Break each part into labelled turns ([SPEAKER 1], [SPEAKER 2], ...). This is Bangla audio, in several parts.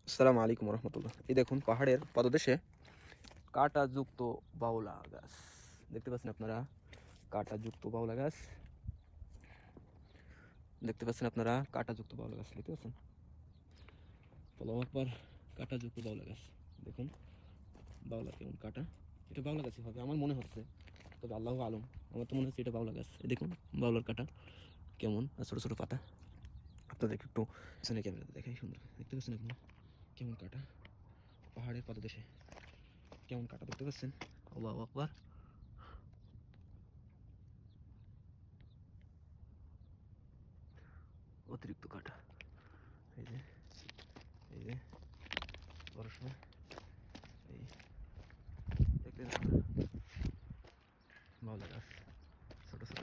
[SPEAKER 1] আসসালামু আলাইকুম রহমতুল্লাহ। এই দেখুন পাহাড়ের পদদেশে কাঁটাযুক্ত বাউলা গাছ দেখতে পাচ্ছেন আপনারা। কাঁটাযুক্ত বাউলা গাছ দেখতে পাচ্ছেন আপনারা। কাঁটাযুক্ত বাউলা গাছ দেখতে পাচ্ছেন। আল্লাহু আকবার। কাঁটাযুক্ত বাউলা গাছ দেখুন। বাউলা কেমন কাঁটা, এটা বাউলা গাছই হবে আমার মনে হচ্ছে, তবে আল্লাহু আলম। আমার তো মনে হচ্ছে এটা বাউলা গাছ। এই দেখুন বাউলার কাঁটা কেমন, আর ছোটো ছোটো পাতা। আপনাদের একটু পিছনে ক্যামেরাতে দেখাই সুন্দর। দেখতে পাচ্ছেন আপনি কেমন কাঁটা, পাহাড়ের পদদেশে কেমন কাঁটা দেখতে পাচ্ছেন। আল্লাহু আকবার। অতিরিক্ত কাটা। এই যে এই যে পড়াশোনা এই দেখলেন বাউলা গাছ ছোট ছোট।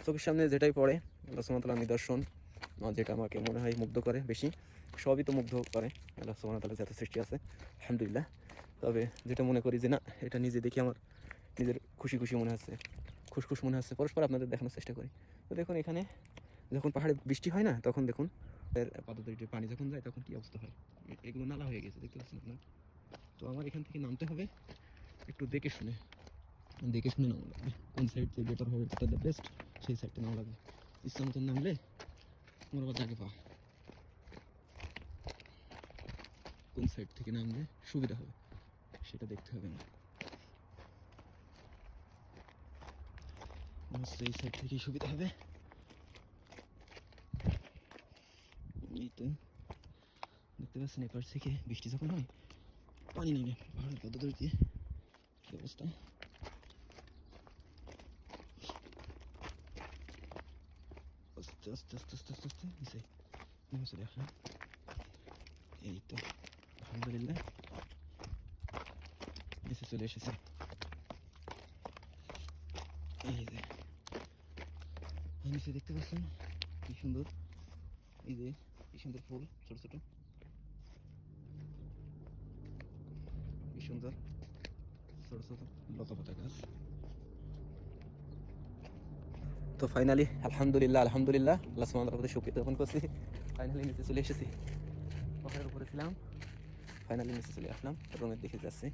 [SPEAKER 1] চোখের সামনে যেটাই পড়ে আল্লাহ সুবহানাহু ওয়া তাআলার নিদর্শন, যেটা আমাকে মনে হয় মুগ্ধ করে বেশি। সবই তো মুগ্ধ করে আল্লাহ সুবহানাহু ওয়া তাআলার যত সৃষ্টি আছে, আলহামদুলিল্লাহ। তবে যেটা মনে করি যে না, এটা নিজে দেখি আমার নিজের খুশি খুশি মনে হচ্ছে, খুশখুশ মনে হচ্ছে, পরস্পর আপনাদের দেখানোর চেষ্টা করি। তো দেখুন এখানে যখন পাহাড়ে বৃষ্টি হয় না, তখন দেখুন এর পাদদেশে পানি যখন যায় তখন কি অবস্থা হয়। এগুলো নালা হয়ে গেছে দেখতে পাচ্ছেন আপনার। তো আমার এখান থেকে নামতে হবে একটু দেখে শুনে, দেখে শুনে নামা লাগবে। কোন সাইড থেকে বেটার হবে, বেটার দ্য বেস্ট, সেই সাইডটা নামা লাগবে। ইচ্ছা মতন নামলে আমার আবার জাগে পা, কোন সাইড থেকে নামলে সুবিধা হবে সেটা দেখতে হবে। আমার এই সাইড থেকেই সুবিধা হবে। এই তো দেখতে পাচ্ছেন এপাশ থেকে বৃষ্টি যখন হয় পানি নেমে পাহাড়ের পদতল দিয়ে কি অবস্থা। আস্তে আস্তে আস্তে আস্তে আস্তে আস্তে নিচে নেমে চলে আসলাম। এই তো আলহামদুলিল্লাহ নিচে চলে এসেছে। এই যে নিচে দেখতে পাচ্ছেন কি সুন্দর, এই যে কি সুন্দর ফুল, ছোট ছোট কি সুন্দর ছোট ছোট লতা পাতা গাছ। তো ফাইনালি আলহামদুলিল্লাহ আলহামদুলিল্লাহ আল্লাহ সুবহানাহু ওয়া তাআলার প্রতি শুকরিয়া জ্ঞাপন করছি। ফাইনালি নিচে চলে এসেছি। পাহাড়ের উপরে ছিলাম, ফাইনালি নিচে চলে আসলাম, রুমের দিকে যাচ্ছি।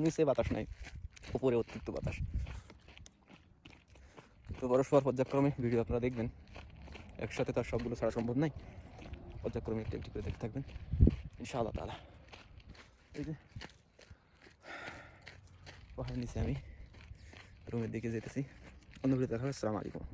[SPEAKER 1] নিচে বাতাস নাই, উপরে অতিরিক্ত বাতাস। তো পরস্পর পর্যায়ক্রমে ভিডিও আপনারা দেখবেন, একসাথে তার সবগুলো ছাড়া সম্ভব নাই। পর্যায়ক্রমে একটু একটু করে দেখতে থাকবেন ইনশাআল্লাহ তাআলা। এই যে পাহাড়ের নিচে আমি রুমের দিকে যেতেছি। অন্য ভিডিও দেখা হবে। আসসালামু আলাইকুম।